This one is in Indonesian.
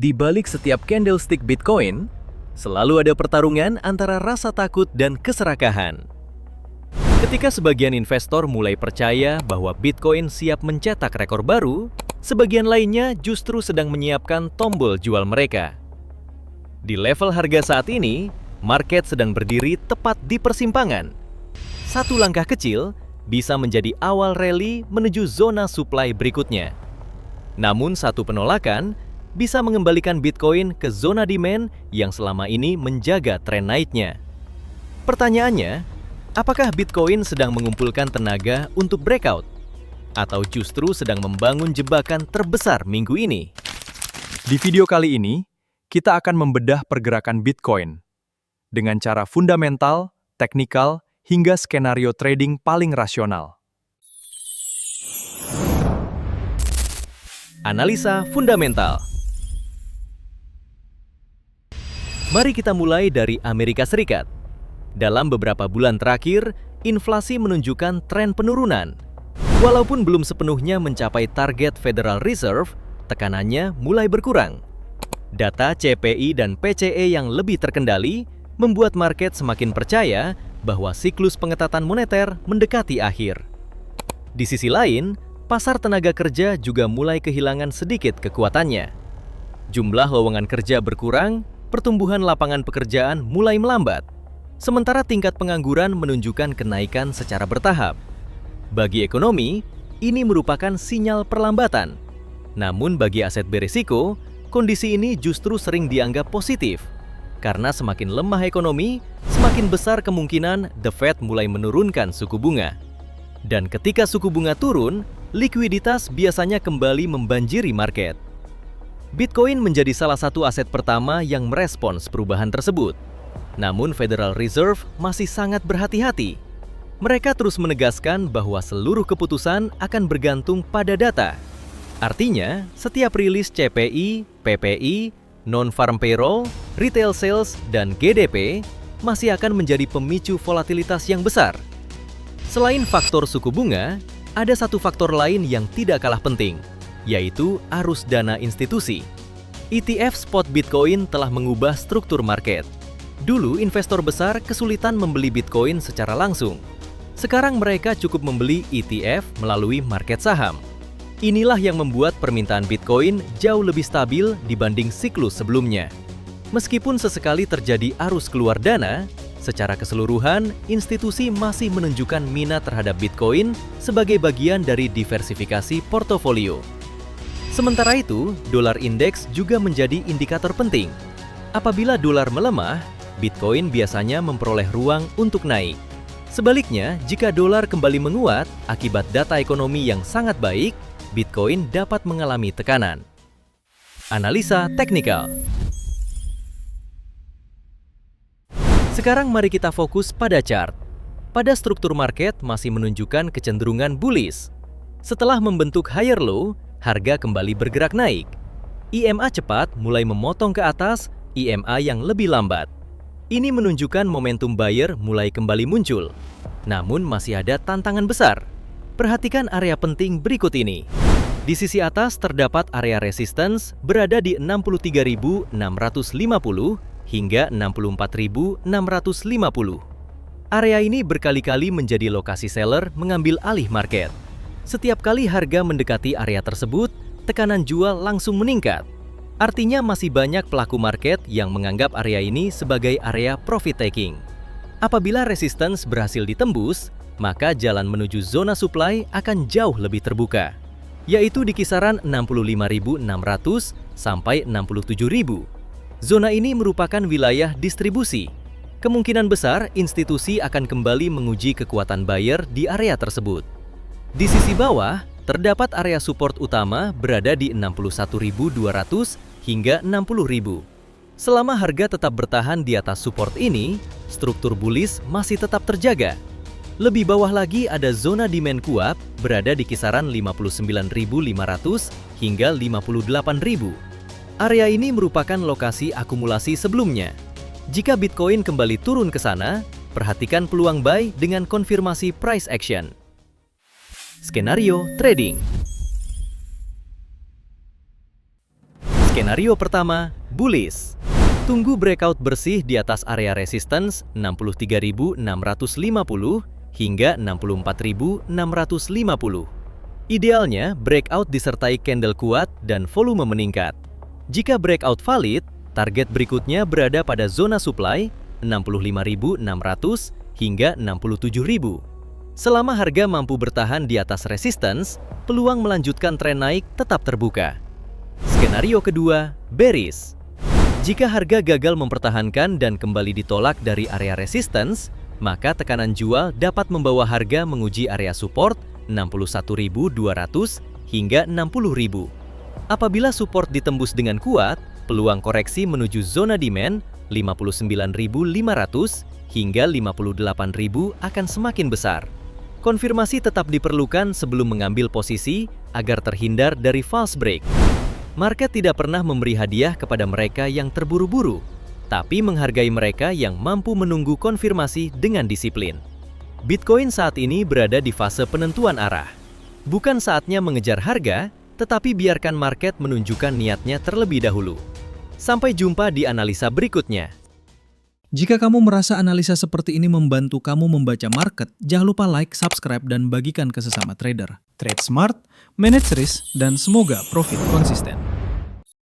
Di balik setiap candlestick Bitcoin, selalu ada pertarungan antara rasa takut dan keserakahan. Ketika sebagian investor mulai percaya bahwa Bitcoin siap mencetak rekor baru, sebagian lainnya justru sedang menyiapkan tombol jual mereka. Di level harga saat ini, market sedang berdiri tepat di persimpangan. Satu langkah kecil bisa menjadi awal rally menuju zona supply berikutnya. Namun satu penolakan bisa mengembalikan Bitcoin ke zona demand yang selama ini menjaga tren naiknya. Pertanyaannya, apakah Bitcoin sedang mengumpulkan tenaga untuk breakout? Atau justru sedang membangun jebakan terbesar minggu ini? Di video kali ini, kita akan membedah pergerakan Bitcoin dengan cara fundamental, teknikal, hingga skenario trading paling rasional. Analisa fundamental. Mari kita mulai dari Amerika Serikat. Dalam beberapa bulan terakhir, inflasi menunjukkan tren penurunan. Walaupun belum sepenuhnya mencapai target Federal Reserve, tekanannya mulai berkurang. Data CPI dan PCE yang lebih terkendali membuat market semakin percaya bahwa siklus pengetatan moneter mendekati akhir. Di sisi lain, pasar tenaga kerja juga mulai kehilangan sedikit kekuatannya. Jumlah lowongan kerja berkurang, pertumbuhan lapangan pekerjaan mulai melambat, sementara tingkat pengangguran menunjukkan kenaikan secara bertahap. Bagi ekonomi, ini merupakan sinyal perlambatan. Namun bagi aset berisiko, kondisi ini justru sering dianggap positif. Karena semakin lemah ekonomi, semakin besar kemungkinan The Fed mulai menurunkan suku bunga. Dan ketika suku bunga turun, likuiditas biasanya kembali membanjiri market. Bitcoin menjadi salah satu aset pertama yang merespons perubahan tersebut. Namun Federal Reserve masih sangat berhati-hati. Mereka terus menegaskan bahwa seluruh keputusan akan bergantung pada data. Artinya, setiap rilis CPI, PPI, non-farm payroll, retail sales, dan GDP masih akan menjadi pemicu volatilitas yang besar. Selain faktor suku bunga, ada satu faktor lain yang tidak kalah penting, yaitu arus dana institusi. ETF spot Bitcoin telah mengubah struktur market. Dulu investor besar kesulitan membeli Bitcoin secara langsung. Sekarang mereka cukup membeli ETF melalui market saham. Inilah yang membuat permintaan Bitcoin jauh lebih stabil dibanding siklus sebelumnya. Meskipun sesekali terjadi arus keluar dana, secara keseluruhan, institusi masih menunjukkan minat terhadap Bitcoin sebagai bagian dari diversifikasi portofolio. Sementara itu, dolar indeks juga menjadi indikator penting. Apabila dolar melemah, Bitcoin biasanya memperoleh ruang untuk naik. Sebaliknya, jika dolar kembali menguat akibat data ekonomi yang sangat baik, Bitcoin dapat mengalami tekanan. Analisa teknikal. Sekarang mari kita fokus pada chart. Pada struktur market masih menunjukkan kecenderungan bullish. Setelah membentuk higher low, harga kembali bergerak naik. EMA cepat mulai memotong ke atas EMA yang lebih lambat. Ini menunjukkan momentum buyer mulai kembali muncul. Namun masih ada tantangan besar. Perhatikan area penting berikut ini. Di sisi atas terdapat area resistance berada di 63.650 hingga 64.650. Area ini berkali-kali menjadi lokasi seller mengambil alih market. Setiap kali harga mendekati area tersebut, tekanan jual langsung meningkat. Artinya masih banyak pelaku market yang menganggap area ini sebagai area profit taking. Apabila resistance berhasil ditembus, maka jalan menuju zona supply akan jauh lebih terbuka, yaitu di kisaran 65.600 sampai 67.000. Zona ini merupakan wilayah distribusi. Kemungkinan besar institusi akan kembali menguji kekuatan buyer di area tersebut. Di sisi bawah, terdapat area support utama berada di 61.200 hingga 60.000. Selama harga tetap bertahan di atas support ini, struktur bullish masih tetap terjaga. Lebih bawah lagi ada zona demand kuat berada di kisaran 59.500 hingga 58.000. Area ini merupakan lokasi akumulasi sebelumnya. Jika Bitcoin kembali turun ke sana, perhatikan peluang buy dengan konfirmasi price action. Skenario trading. Skenario pertama, bullish. Tunggu breakout bersih di atas area resistance 63.650 hingga 64.650. Idealnya, breakout disertai candle kuat dan volume meningkat. Jika breakout valid, target berikutnya berada pada zona supply 65.600 hingga 67.000. Selama harga mampu bertahan di atas resistance, peluang melanjutkan tren naik tetap terbuka. Skenario kedua, bearish. Jika harga gagal mempertahankan dan kembali ditolak dari area resistance, maka tekanan jual dapat membawa harga menguji area support 61.200 hingga 60.000. Apabila support ditembus dengan kuat, peluang koreksi menuju zona demand 59.500 hingga 58.000 akan semakin besar. Konfirmasi tetap diperlukan sebelum mengambil posisi agar terhindar dari false break. Market tidak pernah memberi hadiah kepada mereka yang terburu-buru, tapi menghargai mereka yang mampu menunggu konfirmasi dengan disiplin. Bitcoin saat ini berada di fase penentuan arah. Bukan saatnya mengejar harga, tetapi biarkan market menunjukkan niatnya terlebih dahulu. Sampai jumpa di analisa berikutnya. Jika kamu merasa analisa seperti ini membantu kamu membaca market, jangan lupa like, subscribe, dan bagikan ke sesama trader. Trade smart, manage risk, dan semoga profit konsisten.